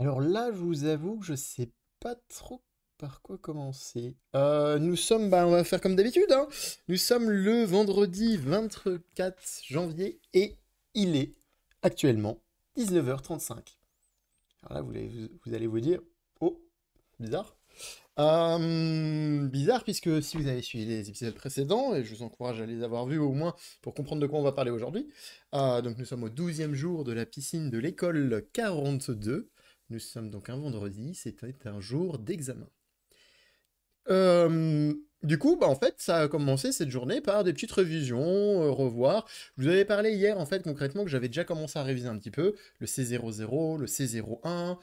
Alors là, je vous avoue que je sais pas trop par quoi commencer. Nous sommes, on va faire comme d'habitude, hein. Nous sommes le vendredi 24 janvier et il est actuellement 19h35. Alors là, vous allez vous dire, oh, bizarre. Bizarre puisque si vous avez suivi les épisodes précédents, et je vous encourage à les avoir vus au moins pour comprendre de quoi on va parler aujourd'hui, donc nous sommes au 12e jour de la piscine de l'école 42. Nous sommes donc un vendredi, c'était un jour d'examen. Euh, du coup, en fait, ça a commencé cette journée par des petites révisions, revoir. Je vous avais parlé hier, en fait, concrètement, que j'avais déjà commencé à réviser un petit peu, le C00, le C01.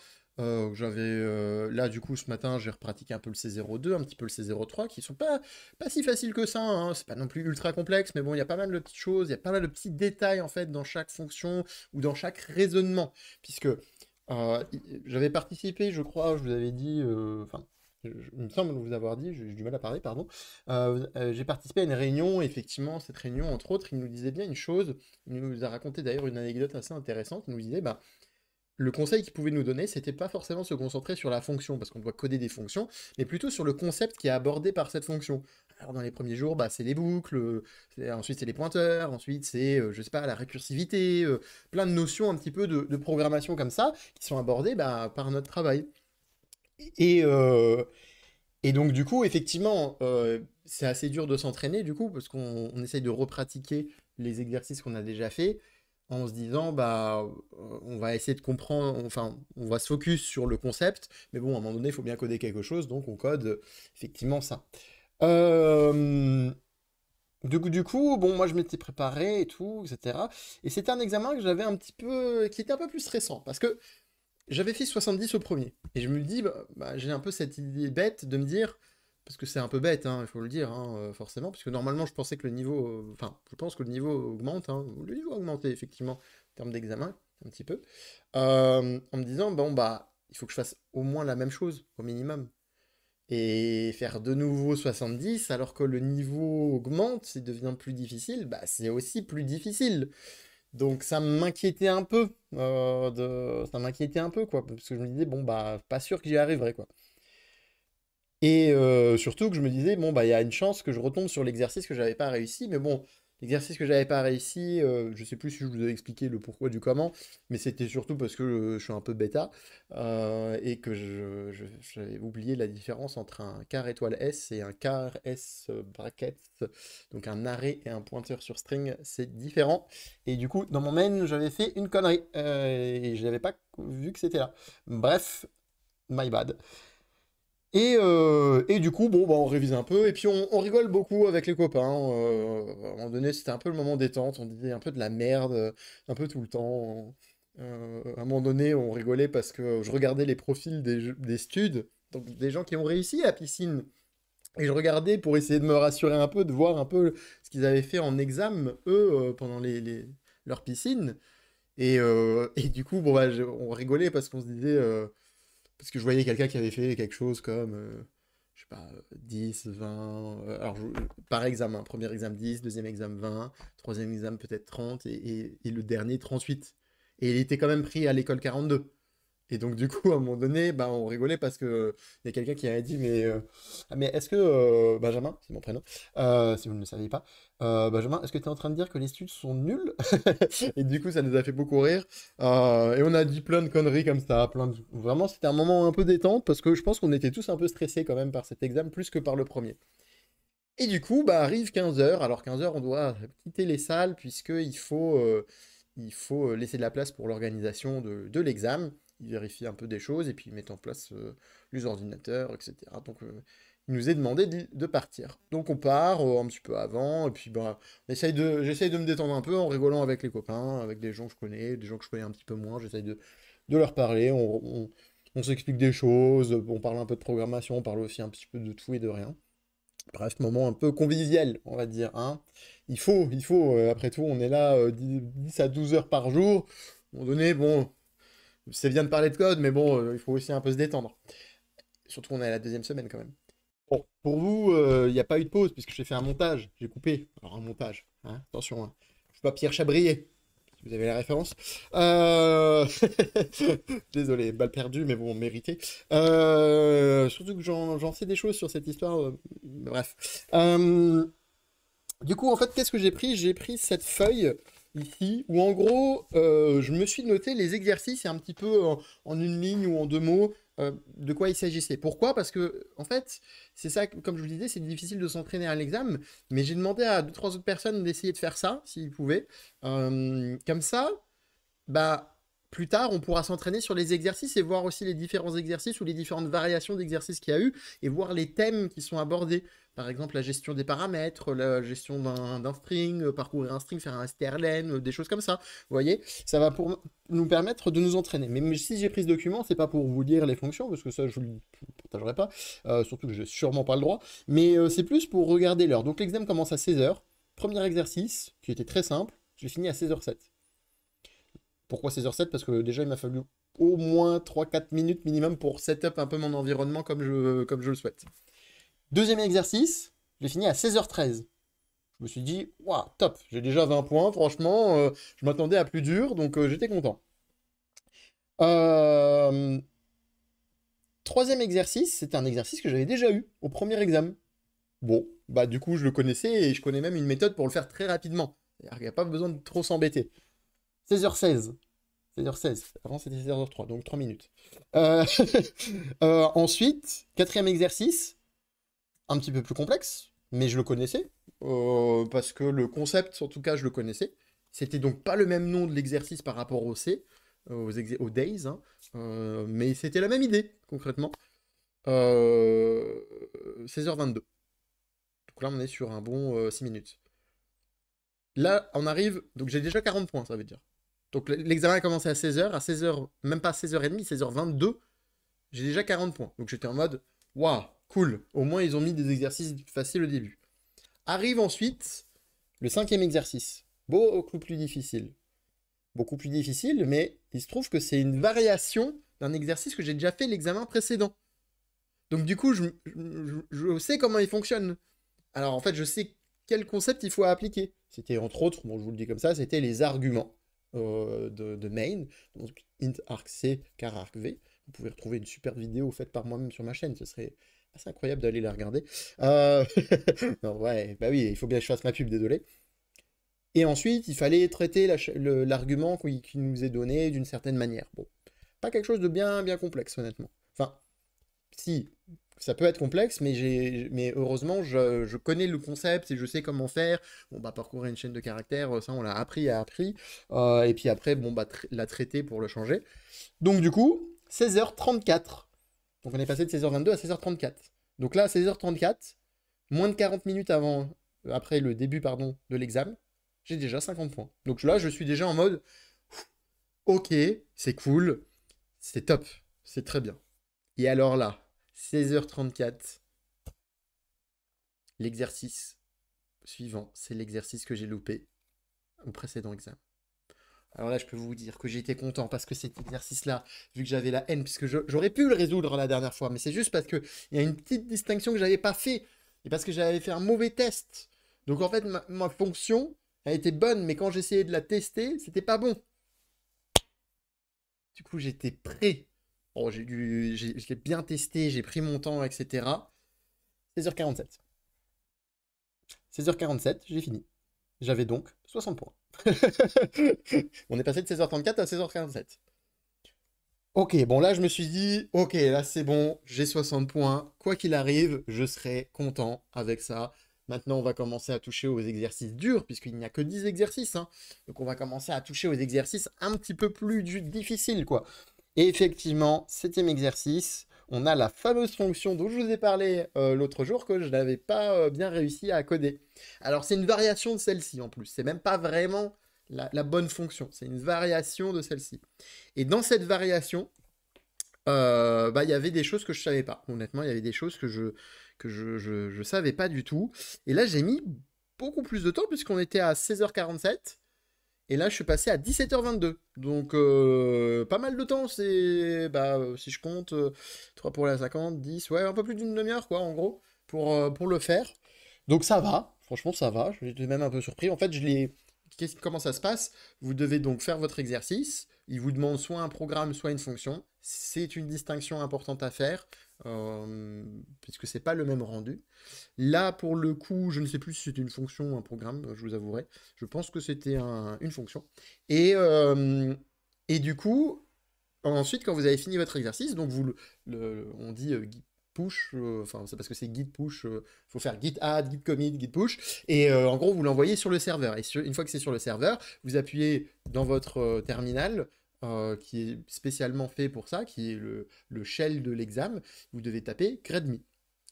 Là, du coup, ce matin, j'ai repratiqué un peu le C02, un petit peu le C03, qui sont pas si faciles que ça, hein. C'est pas non plus ultra complexe, mais bon, il y a pas mal de petites choses, il y a pas mal de petits détails, en fait, dans chaque fonction ou dans chaque raisonnement, puisque j'avais participé, je crois, je vous avais dit, enfin, il me semble vous avoir dit, j'ai du mal à parler, pardon. J'ai participé à une réunion, et effectivement, cette réunion, entre autres, il nous disait bien une chose, il nous a raconté d'ailleurs une anecdote assez intéressante, il nous disait, bah, le conseil qu'il pouvait nous donner, c'était pas forcément se concentrer sur la fonction, parce qu'on doit coder des fonctions, mais plutôt sur le concept qui est abordé par cette fonction. Alors dans les premiers jours, bah, c'est les boucles, ensuite c'est les pointeurs, ensuite c'est, je sais pas, la récursivité, plein de notions un petit peu de programmation comme ça, qui sont abordées bah, par notre travail. Et, euh, et donc, du coup, effectivement, c'est assez dur de s'entraîner, du coup, parce qu'on essaye de repratiquer les exercices qu'on a déjà fait en se disant, bah, on va essayer de comprendre, enfin, on va se focus sur le concept, mais bon, à un moment donné, il faut bien coder quelque chose, donc on code effectivement ça. Euh, du coup, bon, moi, je m'étais préparé et tout, etc. Et c'était un examen que j'avais un petit peu, qui était un peu plus stressant, parce que j'avais fait 70 au premier. Et je me dis, j'ai un peu cette idée bête de me dire, parce que c'est un peu bête, hein, il faut le dire, hein, forcément, parce que normalement je pensais que le niveau, enfin, je pense que le niveau augmente, hein, le niveau a augmenté effectivement, en termes d'examen, un petit peu, en me disant, bon, bah, il faut que je fasse au moins la même chose, au minimum. Et faire de nouveau 70, alors que le niveau augmente, c'est devient plus difficile, bah, c'est aussi plus difficile. Donc ça m'inquiétait un peu, ça m'inquiétait un peu quoi, parce que je me disais bon bah pas sûr que j'y arriverai quoi. Et surtout que je me disais bon bah il y a une chance que je retombe sur l'exercice que j'avais pas réussi, mais bon l'exercice que j'avais pas réussi, je sais plus si je vous ai expliqué le pourquoi du comment, mais c'était surtout parce que je suis un peu bêta et que j'avais oublié la différence entre un quart étoile S et un quart S bracket, donc un arrêt et un pointeur sur string, c'est différent. Et du coup, dans mon main, j'avais fait une connerie et je n'avais pas vu que c'était là. Bref, my bad. Et du coup, bon, bah, on révise un peu, et puis on rigole beaucoup avec les copains. À un moment donné, c'était un peu le moment détente, on disait un peu de la merde, un peu tout le temps. À un moment donné, on rigolait parce que je regardais les profils des studs, donc des gens qui ont réussi à la piscine. Et je regardais pour essayer de me rassurer un peu, de voir un peu ce qu'ils avaient fait en examen, eux, pendant leur piscine. Et du coup, bon, bah, on rigolait parce qu'on se disait... parce que je voyais quelqu'un qui avait fait quelque chose comme, je sais pas, 10, 20. Par examen, premier examen 10, deuxième examen 20, troisième examen peut-être 30, et le dernier 38. Et il était quand même pris à l'école 42. Et donc, du coup, à un moment donné, bah, on rigolait parce que il y a quelqu'un qui avait dit, mais est-ce que, Benjamin, c'est mon prénom, si vous ne le saviez pas, Benjamin, est-ce que tu es en train de dire que les études sont nuls? Et du coup, ça nous a fait beaucoup rire. Et on a dit plein de conneries comme ça. Vraiment, c'était un moment un peu détente parce que je pense qu'on était tous un peu stressés quand même par cet examen plus que par le premier. Et du coup, bah, arrive 15 heures. Alors 15 heures, on doit quitter les salles puisqu'il faut laisser de la place pour l'organisation de l'examen. Ils vérifient un peu des choses et puis ils mettent en place les ordinateurs, etc. Donc, il nous est demandé de partir. Donc, on part un petit peu avant et puis bah, j'essaye de me détendre un peu en rigolant avec les copains, avec des gens que je connais, des gens que je connais un petit peu moins. J'essaye de leur parler. On s'explique des choses, on parle un peu de programmation, on parle aussi un petit peu de tout et de rien. Bref, moment un peu convivial, on va dire, hein. Après tout, on est là 10 à 12 heures par jour. À un moment donné, bon, c'est bien de parler de code, mais bon, il faut aussi un peu se détendre. Surtout, on est à la deuxième semaine quand même. Bon, pour vous, il n'y a pas eu de pause, puisque j'ai fait un montage, j'ai coupé. Alors, un montage, hein, attention, hein. Je suis pas Pierre Chabrier. Si vous avez la référence. Euh, Désolé, balle perdue, mais bon, mérité. Surtout que j'en sais des choses sur cette histoire. Bref. Du coup, en fait, qu'est-ce que j'ai pris? J'ai pris cette feuille ici, où en gros, je me suis noté les exercices et un petit peu en une ligne ou en deux mots de quoi il s'agissait. Pourquoi? Parce que, en fait, c'est ça, comme je vous disais, c'est difficile de s'entraîner à l'examen, mais j'ai demandé à deux, trois autres personnes d'essayer de faire ça, s'ils pouvaient. Comme ça, bah, plus tard, on pourra s'entraîner sur les exercices et voir aussi les différents exercices ou les différentes variations d'exercices qu'il y a eu et voir les thèmes qui sont abordés. Par exemple, la gestion des paramètres, la gestion d'un string, parcourir un string, faire un strlen, des choses comme ça. Vous voyez, ça va pour nous permettre de nous entraîner. Mais si j'ai pris ce document, c'est pas pour vous lire les fonctions, parce que ça, je ne le partagerai pas, surtout que j'ai sûrement pas le droit, mais c'est plus pour regarder l'heure. Donc l'examen commence à 16h. Premier exercice, qui était très simple, j'ai fini à 16h07. Pourquoi 16h07? Parce que déjà, il m'a fallu au moins 3-4 minutes minimum pour setup un peu mon environnement comme je le souhaite. Deuxième exercice, j'ai fini à 16h13. Je me suis dit, waouh, top, j'ai déjà 20 points, franchement, je m'attendais à plus dur, donc j'étais content. Euh, Troisième exercice, c'était un exercice que j'avais déjà eu au premier examen. Bon, bah du coup, je le connaissais et je connais même une méthode pour le faire très rapidement. Il n'y a pas besoin de trop s'embêter. 16h16. 16h16. Avant, c'était 16h03, donc 3 minutes. Euh, ensuite, quatrième exercice, un petit peu plus complexe, mais je le connaissais, parce que le concept, en tout cas, je le connaissais. C'était donc pas le même nom de l'exercice par rapport au C, aux days, hein, mais c'était la même idée, concrètement. 16h22. Donc là, on est sur un bon 6 minutes. Là, on arrive, donc j'ai déjà 40 points, ça veut dire. Donc l'examen a commencé à 16h, à 16h, même pas 16h30, 16h22, j'ai déjà 40 points. Donc j'étais en mode, waouh, cool, au moins ils ont mis des exercices faciles au début. Arrive ensuite le cinquième exercice, beaucoup plus difficile. Beaucoup plus difficile, mais il se trouve que c'est une variation d'un exercice que j'ai déjà fait l'examen précédent. Donc du coup, je sais comment il fonctionne. Alors en fait, je sais quel concept il faut appliquer. C'était entre autres, bon, je vous le dis comme ça, c'était les arguments de main. Donc int arc c car arc v. Vous pouvez retrouver une super vidéo faite par moi-même sur ma chaîne. Ce serait assez incroyable d'aller la regarder. Non, ouais, bah oui, il faut bien que je fasse ma pub, désolé. Et ensuite, il fallait traiter l'argument qui nous est donné d'une certaine manière. Bon, pas quelque chose de bien complexe, honnêtement. Enfin, si, ça peut être complexe, mais heureusement, je connais le concept et je sais comment faire. Bon, bah, parcourir une chaîne de caractères, ça, on l'a appris. Et puis après, bon, bah, la traiter pour le changer. Donc, du coup, 16h34. Donc, on est passé de 16h22 à 16h34. Donc là, 16h34, moins de 40 minutes après le début, pardon, de l'examen, j'ai déjà 50 points. Donc là, je suis déjà en mode, ok, c'est cool, c'est top, c'est très bien. Et alors là, 16h34, l'exercice suivant, c'est l'exercice que j'ai loupé au précédent examen. Alors là, je peux vous dire que j'ai été content parce que cet exercice-là, vu que j'avais la haine, puisque j'aurais pu le résoudre la dernière fois, mais c'est juste parce qu'il y a une petite distinction que j'avais pas fait et parce que j'avais fait un mauvais test. Donc en fait, ma fonction a été bonne, mais quand j'essayais de la tester, c'était pas bon. Du coup, j'étais prêt. Bon, je l'ai bien testé, j'ai pris mon temps, etc. 16h47. 16h47, j'ai fini. J'avais donc 60 points. On est passé de 16h34 à 16h47. Ok, bon là je me suis dit, ok, là c'est bon, j'ai 60 points. Quoi qu'il arrive, je serai content avec ça. Maintenant, on va commencer à toucher aux exercices durs, puisqu'il n'y a que 10 exercices, hein. Donc on va commencer à toucher aux exercices un petit peu plus difficiles, quoi. Et effectivement, septième exercice, on a la fameuse fonction dont je vous ai parlé l'autre jour que je n'avais pas bien réussi à coder. Alors c'est une variation de celle-ci en plus, c'est même pas vraiment la bonne fonction, c'est une variation de celle-ci. Et dans cette variation, bah, il y avait des choses que je savais pas. Honnêtement, il y avait des choses que je savais pas du tout. Et là, j'ai mis beaucoup plus de temps puisqu'on était à 16h47. Et là, je suis passé à 17h22. Donc, pas mal de temps. C'est, bah, si je compte, 3 pour la 50, 10, ouais, un peu plus d'une demi-heure, quoi, en gros, pour le faire. Donc, ça va. Franchement, ça va. J'étais même un peu surpris. En fait, comment ça se passe? Vous devez donc faire votre exercice. Il vous demande soit un programme, soit une fonction. C'est une distinction importante à faire, puisque c'est pas le même rendu. Là, pour le coup, je ne sais plus si c'était une fonction ou un programme, je vous avouerai. Je pense que c'était une fonction. Et, euh, et du coup, ensuite, quand vous avez fini votre exercice, donc on dit git push, enfin c'est parce que c'est git push, faut faire git add, git commit, git push, et en gros vous l'envoyez sur le serveur. Et une fois que c'est sur le serveur, vous appuyez dans votre terminal, qui est spécialement fait pour ça, qui est le shell de l'examen, vous devez taper gradme.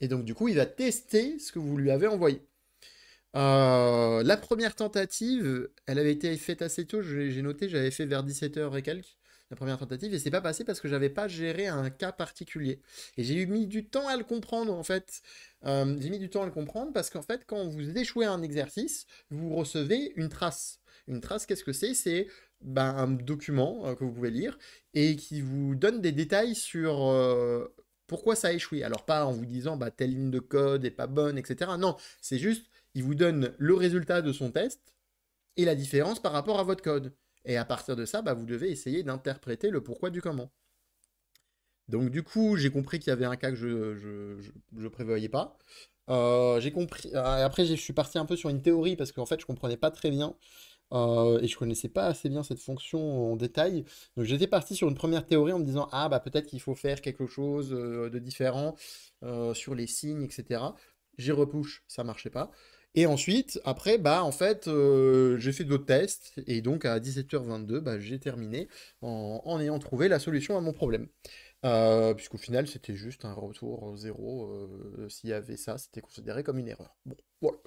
Et donc du coup, il va tester ce que vous lui avez envoyé. La première tentative, elle avait été faite assez tôt, j'ai noté, j'avais fait vers 17h et quelques, la première tentative, et c'est pas passé parce que j'avais pas géré un cas particulier. Et j'ai mis du temps à le comprendre, en fait. J'ai mis du temps à le comprendre parce qu'en fait, quand vous échouez un exercice, vous recevez une trace. Une trace, qu'est-ce que c'est? C'est un document que vous pouvez lire et qui vous donne des détails sur pourquoi ça a échoué. Alors pas en vous disant telle ligne de code est pas bonne, etc. Non, c'est juste il vous donne le résultat de son test et la différence par rapport à votre code. Et à partir de ça, vous devez essayer d'interpréter le pourquoi du comment. Donc du coup, j'ai compris qu'il y avait un cas que je prévoyais pas. J'ai compris. Après, je suis parti un peu sur une théorie parce qu'en fait, je comprenais pas très bien et je connaissais pas assez bien cette fonction en détail. Donc j'étais parti sur une première théorie en me disant ah peut-être qu'il faut faire quelque chose de différent sur les signes, etc. J'ai repush, ça marchait pas. Et ensuite, après, en fait, j'ai fait d'autres tests, et donc à 17h22, j'ai terminé en ayant trouvé la solution à mon problème. Puisqu'au final, c'était juste un retour zéro. S'il y avait ça, c'était considéré comme une erreur. Bon, voilà.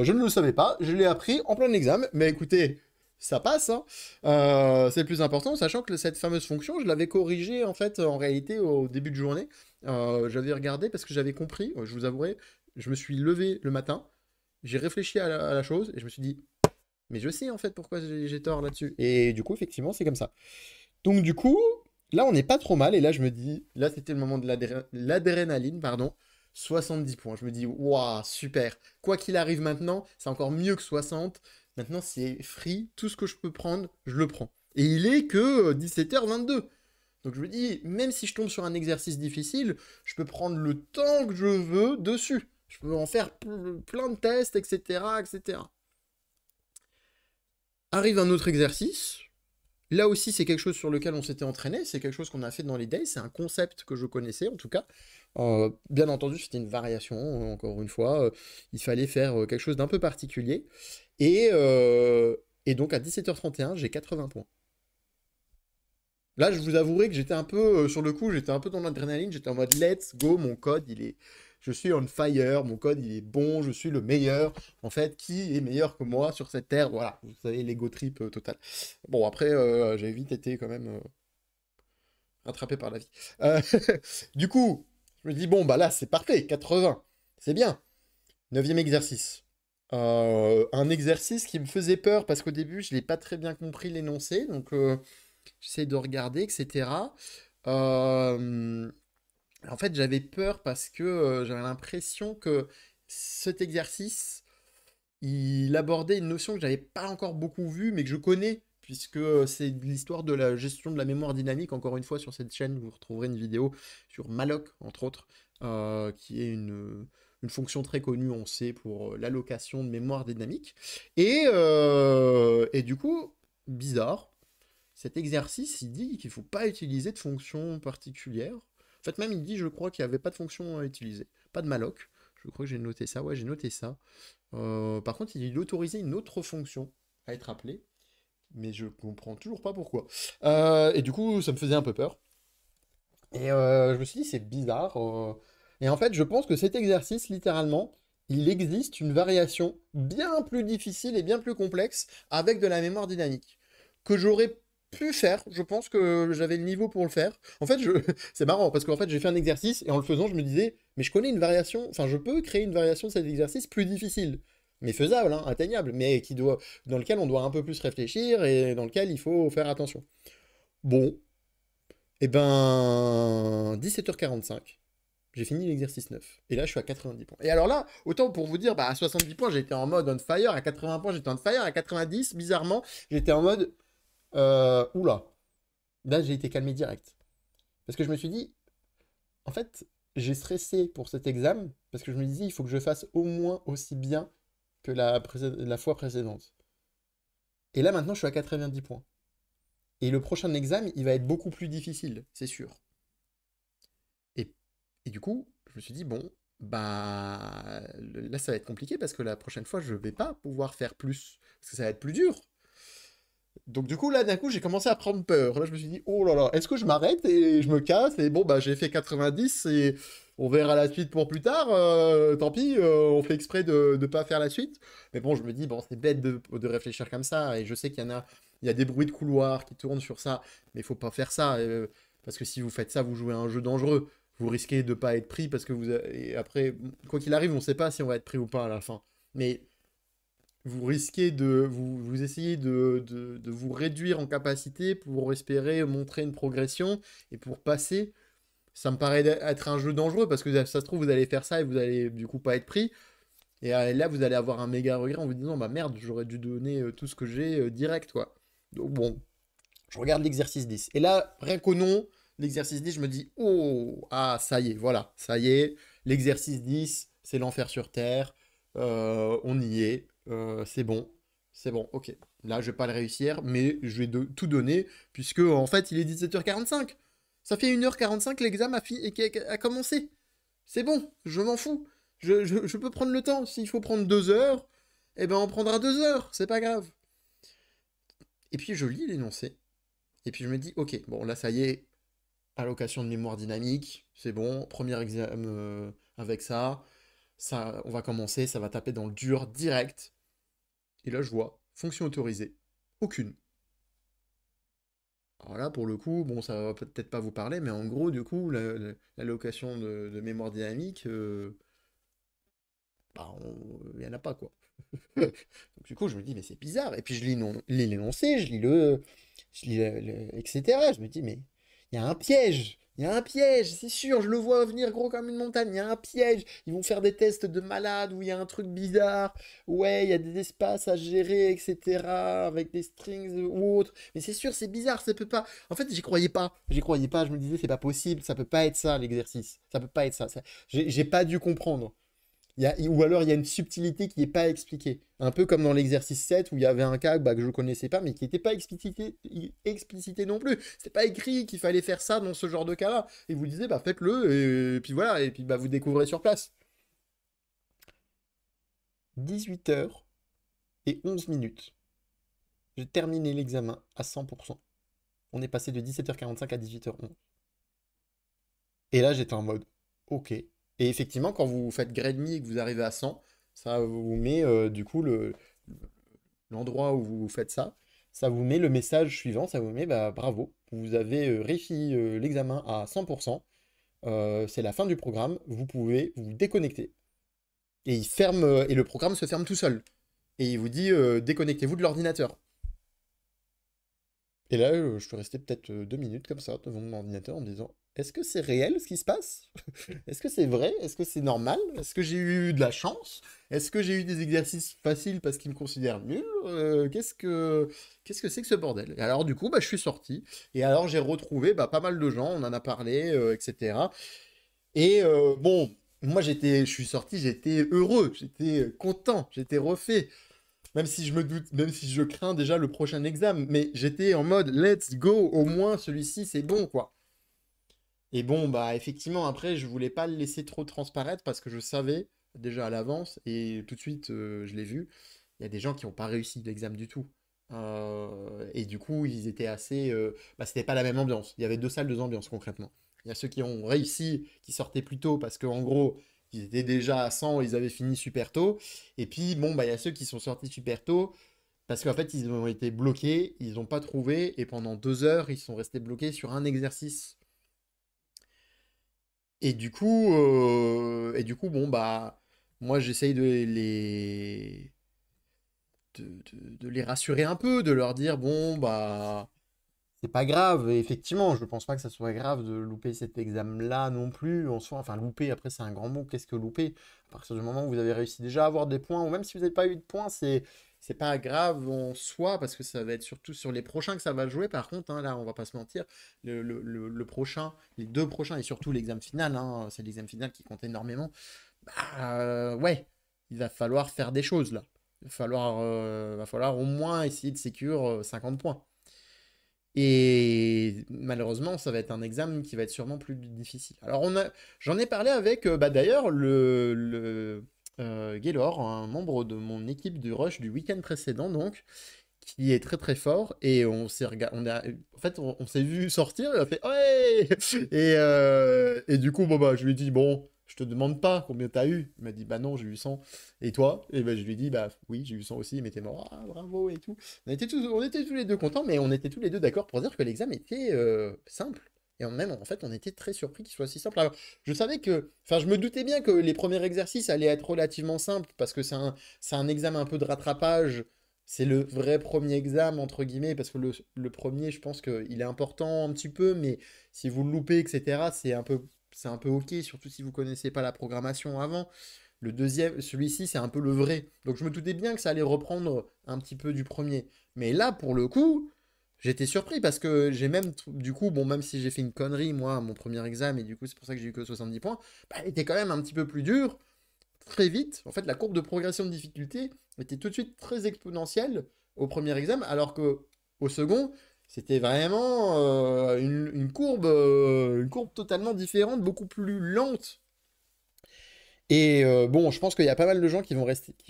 Je ne le savais pas, je l'ai appris en plein examen, mais écoutez, ça passe, hein. C'est le plus important, sachant que cette fameuse fonction, je l'avais corrigée en fait, en réalité, au début de journée. J'avais regardé parce que j'avais compris, je vous avouerai, je me suis levé le matin, j'ai réfléchi à la chose, et je me suis dit, mais je sais en fait pourquoi j'ai tort là-dessus. Et du coup, effectivement, c'est comme ça. Donc du coup, là, on n'est pas trop mal. Et là, je me dis, là, c'était le moment de l'adrénaline, pardon. 70 points. Je me dis, waouh, super. Quoi qu'il arrive maintenant, c'est encore mieux que 60. Maintenant, c'est free. Tout ce que je peux prendre, je le prends. Et il est que 17h22. Donc je me dis, même si je tombe sur un exercice difficile, je peux prendre le temps que je veux dessus. Je peux en faire plein de tests, etc., etc. Arrive un autre exercice. Là aussi, c'est quelque chose sur lequel on s'était entraîné, c'est quelque chose qu'on a fait dans les days, c'est un concept que je connaissais en tout cas. Bien entendu, c'était une variation, encore une fois, il fallait faire quelque chose d'un peu particulier. Et, donc à 17h31, j'ai 80 points. Là, je vous avouerai que j'étais un peu, sur le coup, j'étais un peu dans l'adrénaline, j'étais en mode let's go, mon code, je suis on fire, mon code, il est bon, je suis le meilleur. En fait, qui est meilleur que moi sur cette terre? Voilà, vous savez, l'ego trip total. Bon, après, j'ai vite été quand même rattrapé par la vie. Euh, du coup, je me dis, bon, là, c'est parfait, 80, c'est bien. Neuvième exercice. Un exercice qui me faisait peur parce qu'au début, je n'ai pas très bien compris l'énoncé, donc j'essaie de regarder, etc. En fait, j'avais peur parce que j'avais l'impression que cet exercice, il abordait une notion que j'avais pas encore beaucoup vue, mais que je connais, puisque c'est l'histoire de la gestion de la mémoire dynamique. Encore une fois, sur cette chaîne, vous retrouverez une vidéo sur malloc, entre autres, qui est une fonction très connue, on sait, pour l'allocation de mémoire dynamique. Et du coup, bizarre, cet exercice, il dit qu'il ne faut pas utiliser de fonction particulière. En fait, même, il dit, je crois qu'il n'y avait pas de fonction à utiliser. Pas de malloc. Je crois que j'ai noté ça. Ouais, j'ai noté ça. Par contre, il autorisait une autre fonction à être appelée, mais je comprends toujours pas pourquoi. Et du coup, ça me faisait un peu peur. Et je me suis dit, c'est bizarre. Et en fait, je pense que cet exercice, littéralement, il existe une variation bien plus difficile et bien plus complexe avec de la mémoire dynamique que j'aurais pu faire. Je pense que j'avais le niveau pour le faire. En fait, c'est marrant parce qu'en fait, j'ai fait un exercice et en le faisant, je me disais, mais je connais une variation, enfin, je peux créer une variation de cet exercice plus difficile. Mais faisable, hein, atteignable, mais dans lequel on doit un peu plus réfléchir et dans lequel il faut faire attention. Bon, et ben, 17h45, j'ai fini l'exercice 9. Et là, je suis à 90 points. Et alors là, autant pour vous dire, bah, à 70 points, j'étais en mode on fire. À 80 points, j'étais on fire. À 90, bizarrement, j'étais en mode oula. Là, j'ai été calmé direct. Parce que je me suis dit, en fait, j'ai stressé pour cet examen. Parce que je me disais, il faut que je fasse au moins aussi bien que la fois précédente. Et là, maintenant, je suis à 90 points. Et le prochain examen, il va être beaucoup plus difficile, c'est sûr. Et, et du coup, je me suis dit, bon, bah là, ça va être compliqué parce que la prochaine fois, je vais pas pouvoir faire plus. Parce que ça va être plus dur. Donc du coup, là, d'un coup, j'ai commencé à prendre peur. Là, je me suis dit, oh là là, est-ce que je m'arrête et je me casse? Et bon, bah j'ai fait 90 et on verra la suite pour plus tard. Tant pis, on fait exprès de ne pas faire la suite. Mais bon, je me dis, bon, c'est bête de réfléchir comme ça. Et je sais qu'il y en a, il y a des bruits de couloir qui tournent sur ça. Mais il faut pas faire ça. Parce que si vous faites ça, vous jouez à un jeu dangereux. Vous risquez de pas être pris parce que et après, quoi qu'il arrive, on sait pas si on va être pris ou pas à la fin. Mais vous risquez vous essayez de vous réduire en capacité pour espérer montrer une progression et pour passer. Ça me paraît être un jeu dangereux parce que ça se trouve, vous allez faire ça et vous allez du coup pas être pris. Et là, vous allez avoir un méga regret en vous disant, bah merde, j'aurais dû donner tout ce que j'ai direct, quoi. Donc bon, je regarde l'exercice 10. Et là, rien qu'au nom, l'exercice 10, je me dis, oh, ah, ça y est, voilà, ça y est, l'exercice 10, c'est l'enfer sur Terre, on y est, c'est bon, ok. Là, je vais pas le réussir, mais je vais tout donner, puisque en fait, il est 17h45. Ça fait 1h45, l'examen a commencé. C'est bon, je m'en fous. Je peux prendre le temps. S'il faut prendre 2 heures, eh ben on prendra 2 heures, c'est pas grave. Et puis je lis l'énoncé. Et puis je me dis, ok, bon là ça y est, allocation de mémoire dynamique, c'est bon, premier examen avec ça, on va commencer, ça va taper dans le dur direct. Et là je vois, fonction autorisée, aucune. Alors là pour le coup, bon ça va peut-être pas vous parler, mais en gros du coup, l'allocation de mémoire dynamique, bah il y en a pas quoi. Donc du coup je me dis, mais c'est bizarre. Et puis je lis l'énoncé, je lis etc. Je me dis, mais il y a un piège. Il y a un piège, c'est sûr, je le vois venir gros comme une montagne. Il y a un piège. Ils vont faire des tests de malades où il y a un truc bizarre. Ouais, il y a des espaces à gérer, etc. Avec des strings ou autre. Mais c'est sûr, c'est bizarre, ça peut pas. En fait, j'y croyais pas. J'y croyais pas. Je me disais, c'est pas possible. Ça peut pas être ça, l'exercice. Ça peut pas être ça. J'ai pas dû comprendre. Ou alors il y a une subtilité qui n'est pas expliquée. Un peu comme dans l'exercice 7 où il y avait un cas bah, que je ne connaissais pas mais qui n'était pas explicité non plus. C'est pas écrit qu'il fallait faire ça dans ce genre de cas-là. Et vous disiez, bah faites-le et puis voilà, et puis bah, vous découvrez sur place. 18h11. J'ai terminé l'examen à 100%. On est passé de 17h45 à 18h11. Et là j'étais en mode, ok. Et effectivement, quand vous faites grade me et que vous arrivez à 100, ça vous met du coup l'endroit où vous faites ça, ça vous met le message suivant, ça vous met bah, bravo, vous avez réussi l'examen à 100%, c'est la fin du programme, vous pouvez vous déconnecter. Et il ferme, et le programme se ferme tout seul. Et il vous dit déconnectez-vous de l'ordinateur. Et là, je suis resté peut-être 2 minutes comme ça devant mon ordinateur en me disant est-ce que c'est réel ce qui se passe? Est-ce que c'est vrai? Est-ce que c'est normal? Est-ce que j'ai eu de la chance? Est-ce que j'ai eu des exercices faciles parce qu'ils me considèrent nul? Qu'est-ce que c'est que ce bordel? Et alors du coup, bah, je suis sorti. Et alors j'ai retrouvé bah, pas mal de gens, on en a parlé, etc. Et bon, moi je suis sorti, j'étais heureux, j'étais content, j'étais refait. Même si je me doute, même si je crains déjà le prochain examen, mais j'étais en mode let's go, au moins celui-ci c'est bon quoi. Et bon, bah effectivement, après, je voulais pas le laisser trop transparaître parce que je savais déjà à l'avance et tout de suite, je l'ai vu, il y a des gens qui n'ont pas réussi l'examen du tout. Et du coup, ils étaient assez. Bah, c'était pas la même ambiance. Il y avait deux salles, deux ambiances concrètement. Il y a ceux qui ont réussi, qui sortaient plus tôt parce qu'en gros, ils étaient déjà à 100, ils avaient fini super tôt. Et puis, bon, bah, il y a ceux qui sont sortis super tôt parce qu'en fait, ils ont été bloqués, ils n'ont pas trouvé, et pendant 2 heures, ils sont restés bloqués sur un exercice. Et du coup, bon, bah, moi, j'essaye de les rassurer un peu, de leur dire, bon, bah, c'est pas grave, et effectivement, je pense pas que ça soit grave de louper cet examen-là non plus, en soi. Enfin, louper, après, c'est un grand mot. Qu'est-ce que louper? À partir du moment où vous avez réussi déjà à avoir des points, ou même si vous n'avez pas eu de points, c'est pas grave en soi, parce que ça va être surtout sur les prochains que ça va jouer. Par contre, hein, là, on va pas se mentir, le prochain, les deux prochains, et surtout l'examen final, hein, c'est l'examen final qui compte énormément. Ouais, il va falloir faire des choses là. Va falloir au moins essayer de sécure 50 points. Et malheureusement, ça va être un examen qui va être sûrement plus difficile. Alors, j'en ai parlé avec, d'ailleurs, Gaylor, un membre de mon équipe du Rush du week-end précédent, donc, qui est très très fort. Et en fait, on s'est vu sortir, il a fait ouais! Et du coup, bon, bah, je lui ai dit, bon, je te demande pas combien t'as eu. Il m'a dit, bah non, j'ai eu 100. Et toi? Et ben, je lui ai dit, bah oui, j'ai eu 100 aussi, mais t'es mort, ah, bravo et tout. On était tous les deux contents, mais on était tous les deux d'accord pour dire que l'examen était simple. Et même, en fait, on était très surpris qu'il soit si simple. Alors, je savais que, enfin, je me doutais bien que les premiers exercices allaient être relativement simples, parce que c'est un examen un peu de rattrapage. C'est le vrai premier examen, entre guillemets, parce que le premier, je pense qu'il est important un petit peu, mais si vous le loupez, etc., c'est un peu ok, surtout si vous connaissez pas la programmation avant. Le deuxième, celui-ci, c'est un peu le vrai. Donc je me doutais bien que ça allait reprendre un petit peu du premier. Mais là, pour le coup, j'étais surpris parce que j'ai même, du coup, bon, même si j'ai fait une connerie, moi, à mon premier examen, et du coup, c'est pour ça que j'ai eu que 70 points, bah, elle était quand même un petit peu plus dure, très vite. En fait, la courbe de progression de difficulté était tout de suite très exponentielle au premier examen, alors que au second, c'était vraiment une courbe totalement différente, beaucoup plus lente. Et bon, je pense qu'il y a pas mal de gens qui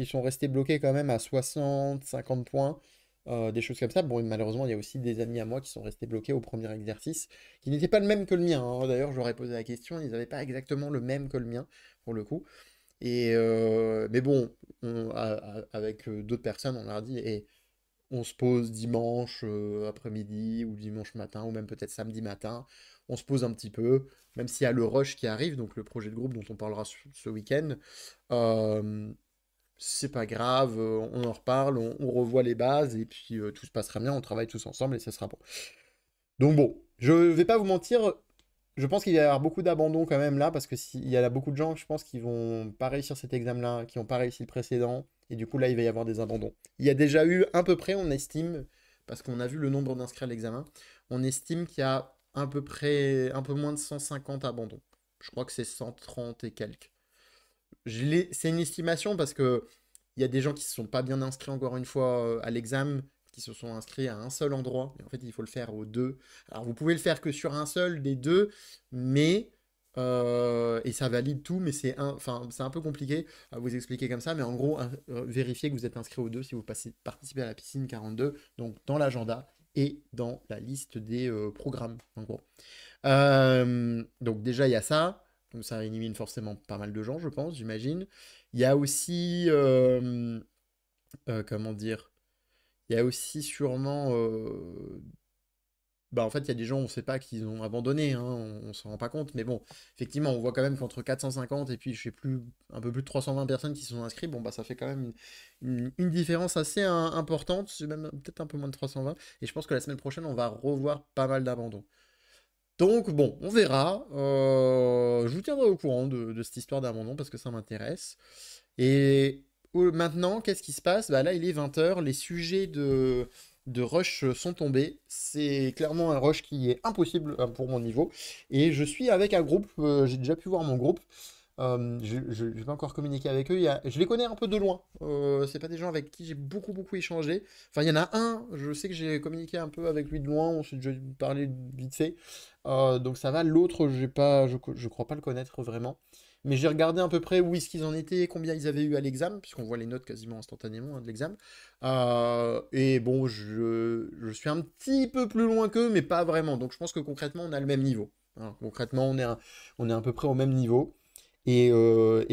sont restés bloqués quand même à 60, 50 points, des choses comme ça. Bon, et malheureusement, il y a aussi des amis à moi qui sont restés bloqués au premier exercice, qui n'était pas le même que le mien, hein. D'ailleurs, j'aurais posé la question, ils n'avaient pas exactement le même que le mien, pour le coup. Et mais bon, avec d'autres personnes, on leur a dit, et on se pose dimanche après-midi ou dimanche matin ou même peut-être samedi matin. On se pose un petit peu, même s'il y a le rush qui arrive, donc le projet de groupe dont on parlera ce week-end. euh, c'est pas grave, on en reparle, on revoit les bases et puis tout se passera bien, on travaille tous ensemble et ça sera bon. Donc bon, je vais pas vous mentir, je pense qu'il va y avoir beaucoup d'abandon quand même là, parce que s'il y a beaucoup de gens, je pense, qui vont pas réussir cet examen-là, qui n'ont pas réussi le précédent, et du coup là, il va y avoir des abandons. Il y a déjà eu à peu près, on estime, parce qu'on a vu le nombre d'inscrits à l'examen, on estime qu'il y a à peu près, un peu moins de 150 abandons. Je crois que c'est 130 et quelques. C'est une estimation parce que il y a des gens qui ne se sont pas bien inscrits encore une fois à l'examen, qui se sont inscrits à un seul endroit. Et en fait, il faut le faire aux deux. Alors, vous pouvez le faire que sur un seul des deux, mais et ça valide tout, mais enfin, c'est un peu compliqué à vous expliquer comme ça. Mais en gros, vérifiez que vous êtes inscrit aux deux si vous participez à la piscine 42, donc dans l'agenda et dans la liste des programmes, en gros. Donc déjà, il y a ça. Donc ça élimine forcément pas mal de gens, je pense, j'imagine. Il y a aussi, comment dire, il y a aussi sûrement, bah en fait, il y a des gens, on ne sait pas qu'ils ont abandonné, hein, on s'en rend pas compte, mais bon, effectivement, on voit quand même qu'entre 450 et puis, je sais plus, un peu plus de 320 personnes qui sont inscrites, bon, bah ça fait quand même une différence assez importante, c'est même peut-être un peu moins de 320, et je pense que la semaine prochaine, on va revoir pas mal d'abandons. Donc bon, on verra. Je vous tiendrai au courant de cette histoire d'abandon parce que ça m'intéresse. Et maintenant, qu'est-ce qui se passe? Bah là, il est 20 h. Les sujets de rush sont tombés. C'est clairement un rush qui est impossible pour mon niveau. Et je suis avec un groupe. J'ai déjà pu voir mon groupe. Je vais encore communiquer avec eux. Je les connais un peu de loin. C'est pas des gens avec qui j'ai beaucoup beaucoup échangé. Enfin, il y en a un, je sais que j'ai communiqué un peu avec lui de loin. On s'est déjà parlé vite fait. Donc ça va. L'autre, j'ai pas, je crois pas le connaître vraiment. Mais j'ai regardé à peu près où est-ce qu'ils en étaient, combien ils avaient eu à l'examen, puisqu'on voit les notes quasiment instantanément hein, de l'examen. Et bon, je suis un petit peu plus loin qu'eux, mais pas vraiment. Donc je pense que concrètement, on a le même niveau, hein. Concrètement, on est à peu près au même niveau. Et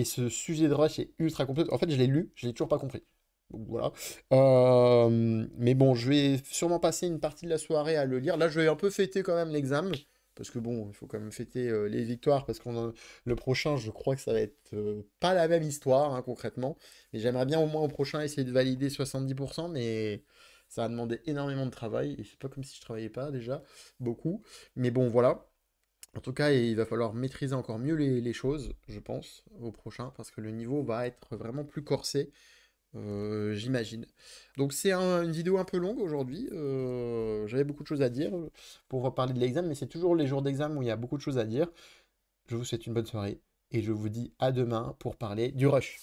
ce sujet de rush est ultra complexe. En fait, je l'ai lu, je l'ai toujours pas compris. Donc voilà. Mais bon, je vais sûrement passer une partie de la soirée à le lire. Là, je vais un peu fêter quand même l'examen. Parce que bon, il faut quand même fêter les victoires. Parce le prochain, je crois que ça va être pas la même histoire, hein, concrètement. Mais j'aimerais bien au moins au prochain essayer de valider 70%. Mais Ça a demandé énormément de travail, et c'est pas comme si je travaillais pas déjà, beaucoup. Mais bon, voilà. En tout cas, il va falloir maîtriser encore mieux les choses, je pense, au prochain, parce que le niveau va être vraiment plus corsé, j'imagine. Donc c'est une vidéo un peu longue aujourd'hui. J'avais beaucoup de choses à dire pour parler de l'examen, mais c'est toujours les jours d'examen où il y a beaucoup de choses à dire. Je vous souhaite une bonne soirée et je vous dis à demain pour parler du rush.